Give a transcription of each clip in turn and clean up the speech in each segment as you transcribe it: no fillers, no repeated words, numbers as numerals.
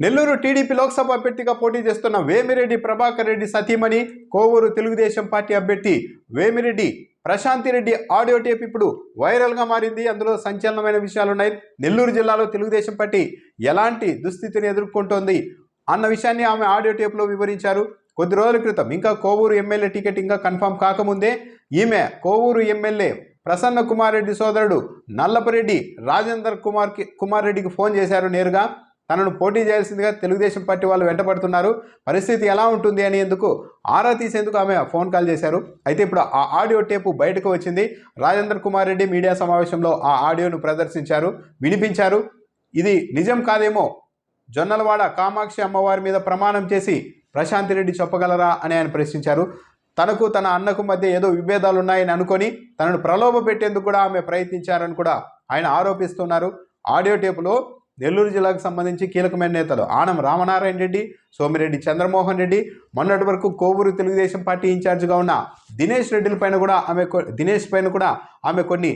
Nellore TDP Lok Sabha అభ్యర్థిగా పోటీ చేస్తున్న వేమిరెడ్డి ప్రభాకర్ రెడ్డి సతీమణి కోవూరు తెలుగుదేశం పార్టీ అభ్యర్థి వేమిరెడ్డి ప్రశాంతిరెడ్డి ఆడియో టేప్ ఇప్పుడు వైరల్గా మారింది. అందులో సంచలనమైన విషయాలున్నాయి. నెల్లూరు జిల్లాలో తెలుగుదేశం పార్టీ ఎలాంటి దుస్థితిని ఎదుర్కొంటోంది అన్న విషయాన్ని ఆమె ఆడియో టేప్లో వివరించారు. కొద్ది రోజుల క్రితం ఇంకా కోవూరు ఎమ్మెల్యే టికెట్ ఇంకా కన్ఫర్మ్ కాకముందే ఈమె కోవూరు ఎమ్మెల్యే ప్రసన్న కుమార్ రెడ్డి సోదరుడు నల్లపరెడ్డి రాజేందర్ కుమార్ రెడ్డికి ఫోన్ చేశారు. నేరుగా తనను పోటీ చేయాల్సిందిగా తెలుగుదేశం పార్టీ వాళ్ళు వెంటబడుతున్నారు, పరిస్థితి ఎలా ఉంటుంది అనేందుకు ఆరా తీసేందుకు ఆమె ఫోన్ కాల్ చేశారు. అయితే ఇప్పుడు ఆ ఆడియో టేపు బయటకు వచ్చింది. రాజేందర్ కుమార్ రెడ్డి మీడియా సమావేశంలో ఆ ఆడియోను ప్రదర్శించారు, వినిపించారు. ఇది నిజం కాదేమో, జొన్నలవాడ కామాక్షి అమ్మవారి మీద ప్రమాణం చేసి ప్రశాంతిరెడ్డి చెప్పగలరా అని ఆయన ప్రశ్నించారు. తనకు తన అన్నకు మధ్య ఏదో విభేదాలు ఉన్నాయని అనుకొని తనను ప్రలోభ పెట్టేందుకు కూడా ఆమె ప్రయత్నించారని కూడా ఆయన ఆరోపిస్తున్నారు. ఆడియో టేపులో నెల్లూరు జిల్లాకు సంబంధించి కీలకమైన నేతలు ఆనం రామనారాయణ రెడ్డి, సోమిరెడ్డి చంద్రమోహన్ రెడ్డి, మొన్నటి వరకు కోవూరు తెలుగుదేశం పార్టీ ఇన్ఛార్జిగా ఉన్న దినేష్ పైన కూడా ఆమె కొన్ని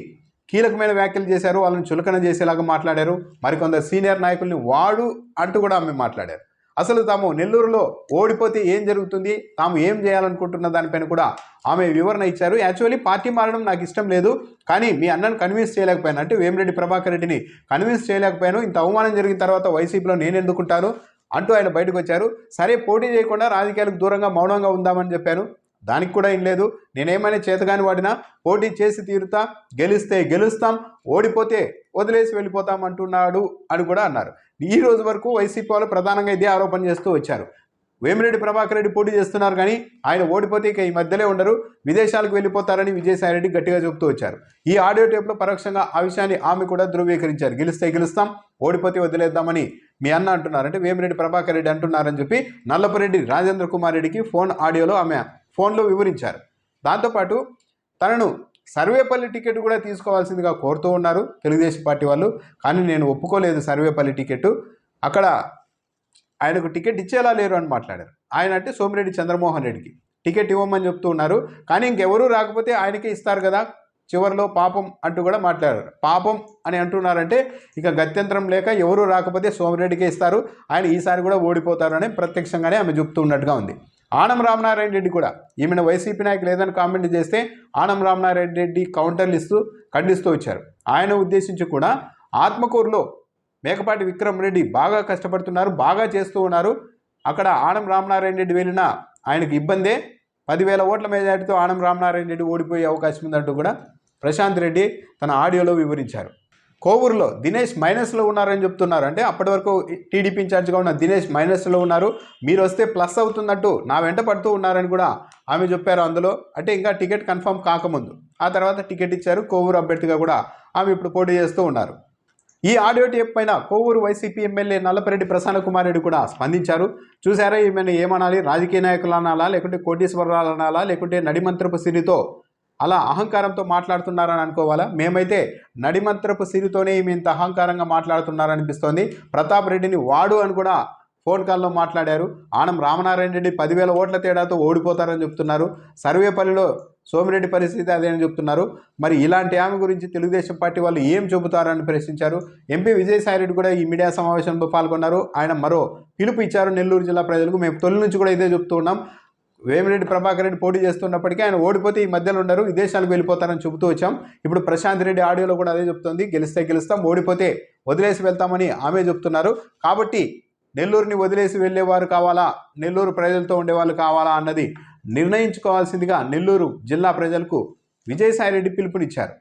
కీలకమైన వ్యాఖ్యలు చేశారు. వాళ్ళని చులకన చేసేలాగా మాట్లాడారు. మరికొందరు సీనియర్ నాయకుల్ని వాడు అంటూ కూడా ఆమె మాట్లాడారు. అసలు తాము నెల్లూరులో ఓడిపోతే ఏం జరుగుతుంది, తాము ఏం చేయాలనుకుంటున్న దానిపైన కూడా ఆమె వివరణ ఇచ్చారు. యాక్చువల్లీ పార్టీ మారడం నాకు ఇష్టం లేదు, కానీ మీ అన్నను కన్విన్స్ చేయలేకపోయాను, అంటే వేమిరెడ్డి ప్రభాకర్ రెడ్డిని కన్విన్స్ చేయలేకపోయాను. ఇంత అవమానం జరిగిన తర్వాత వైసీపీలో నేను ఎందుకుంటాను అంటూ ఆయన బయటకు వచ్చారు. సరే, పోటీ చేయకుండా రాజకీయాలకు దూరంగా మౌనంగా ఉందామని చెప్పాను. దానికి కూడా ఏం లేదు, నేనేమైనా చేతగాని వాడినా పోటీ చేసి తీరుతా, గెలిస్తే గెలుస్తాం, ఓడిపోతే వదిలేసి వెళ్ళిపోతాం అంటున్నాడు అని కూడా అన్నారు. ఈ రోజు వరకు వైసీపీ వాళ్ళు ప్రధానంగా ఇదే ఆరోపణ చేస్తూ వచ్చారు. వేమిరెడ్డి ప్రభాకర్ రెడ్డి పోటీ చేస్తున్నారు, కానీ ఆయన ఓడిపోతే ఇక ఈ మధ్యలో ఉండరు, విదేశాలకు వెళ్ళిపోతారని విజయసాయిరెడ్డి గట్టిగా చెబుతూ వచ్చారు. ఈ ఆడియో టేప్లో పరోక్షంగా ఆ విషయాన్ని ఆమె కూడా ధృవీకరించారు. గెలిస్తే గెలుస్తాం, ఓడిపోతే వదిలేద్దామని మీ అన్న అంటున్నారు, అంటే వేమిరెడ్డి ప్రభాకర్ రెడ్డి అంటున్నారని చెప్పి నల్లపరెడ్డి రాజేంద్ర కుమార్ రెడ్డికి ఫోన్ ఆడియోలో ఆమె ఫోన్లో వివరించారు. దాంతోపాటు తనను సర్వేపల్లి టికెట్ కూడా తీసుకోవాల్సిందిగా కోరుతూ ఉన్నారు తెలుగుదేశం పార్టీ వాళ్ళు. కానీ నేను ఒప్పుకోలేదు సర్వేపల్లి టికెట్, అక్కడ ఆయనకు టికెట్ ఇచ్చేలా లేరు అని మాట్లాడారు. ఆయన అంటే సోమిరెడ్డి చంద్రమోహన్ రెడ్డికి టికెట్ ఇవ్వమని చెప్తూ ఉన్నారు. కానీ ఇంకెవరూ రాకపోతే ఆయనకే ఇస్తారు కదా చివరిలో, పాపం అంటూ కూడా మాట్లాడారు. పాపం అని అంటున్నారంటే ఇక గత్యంతరం లేక ఎవరూ రాకపోతే సోమిరెడ్డికే ఇస్తారు, ఆయన ఈసారి కూడా ఓడిపోతారు అని ప్రత్యక్షంగానే ఆమె చెప్తూ ఉన్నట్టుగా ఉంది. ఆనం రామనారాయణ రెడ్డి కూడా ఈమెను వైసీపీ నాయకులు ఏదైనా కామెంట్ చేస్తే ఆనం రామనారాయణ రెడ్డి కౌంటర్లు ఇస్తూ ఖండిస్తూ వచ్చారు. ఆయన ఉద్దేశించి కూడా ఆత్మకూరులో మేకపాటి విక్రమ్ రెడ్డి బాగా కష్టపడుతున్నారు, బాగా చేస్తూ ఉన్నారు, అక్కడ ఆనం రామనారాయణ రెడ్డి వెళ్ళినా ఆయనకు ఇబ్బందే, 10,000 ఓట్ల మెజార్టీతో ఆనం రామనారాయణ రెడ్డి ఓడిపోయే అవకాశం ఉందంటూ కూడా ప్రశాంత్ రెడ్డి తన ఆడియోలో వివరించారు. కోవూరులో దినేష్ మైనస్లో ఉన్నారని చెప్తున్నారు, అంటే అప్పటి వరకు టీడీపీ ఇన్ఛార్జ్గా ఉన్న దినేష్ మైనస్లో ఉన్నారు, మీరు వస్తే ప్లస్ అవుతున్నట్టు నా వెంట పడుతూ ఉన్నారని కూడా ఆమె చెప్పారు. అందులో అంటే ఇంకా టికెట్ కన్ఫర్మ్ కాకముందు, ఆ తర్వాత టికెట్ ఇచ్చారు. కోవూరు అభ్యర్థిగా కూడా ఆమె ఇప్పుడు పోటీ చేస్తూ ఉన్నారు. ఈ ఆడియో టేప్ పైన కోవూరు వైసీపీ ఎమ్మెల్యే నల్లపరెడ్డి ప్రసన్న కుమార్ రెడ్డి కూడా స్పందించారు. చూసారా, ఈమెను ఏమనాలి, రాజకీయ నాయకులు అనాలా, లేకుంటే కోటీశ్వరరాలు అనాలా, లేకుంటే నడిమంత్రపు సిరితో అలా అహంకారంతో మాట్లాడుతున్నారని అనుకోవాలా? మేమైతే నడిమంత్రపు సిరితోనే ఈమె ఇంత అహంకారంగా మాట్లాడుతున్నారనిపిస్తోంది. ప్రతాప్ రెడ్డిని వాడు అని కూడా ఫోన్ కాల్లో మాట్లాడారు. ఆనం రామనారాయణ రెడ్డి 10,000 ఓట్ల తేడాతో ఓడిపోతారని చెప్తున్నారు. సర్వేపల్లిలో సోమిరెడ్డి పరిస్థితి అదే అని చెప్తున్నారు. మరి ఇలాంటి ఆమె గురించి తెలుగుదేశం పార్టీ వాళ్ళు ఏం చెబుతారని ప్రశ్నించారు. ఎంపీ విజయసాయిరెడ్డి కూడా ఈ మీడియా సమావేశంలో పాల్గొన్నారు. ఆయన మరో పిలుపు ఇచ్చారు నెల్లూరు జిల్లా ప్రజలకు. మేము తొలి నుంచి కూడా ఇదే చెప్తూ ఉన్నాం, వేమిరెడ్డి ప్రభాకర్ రెడ్డి పోటీ చేస్తున్నప్పటికీ ఆయన ఓడిపోతే ఈ మధ్యలో ఉండరు, విదేశాలకు వెళ్ళిపోతారని చెబుతూ వచ్చాం. ఇప్పుడు ప్రశాంత్ రెడ్డి ఆడియోలో కూడా అదే చెప్తోంది, గెలిస్తే గెలుస్తాం, ఓడిపోతే వదిలేసి వెళ్తామని ఆమె చెప్తున్నారు. కాబట్టి నెల్లూరుని వదిలేసి వెళ్ళేవారు కావాలా, నెల్లూరు ప్రజలతో ఉండేవాళ్ళు కావాలా అన్నది నిర్ణయించుకోవాల్సిందిగా నెల్లూరు జిల్లా ప్రజలకు విజయసాయిరెడ్డి పిలుపునిచ్చారు.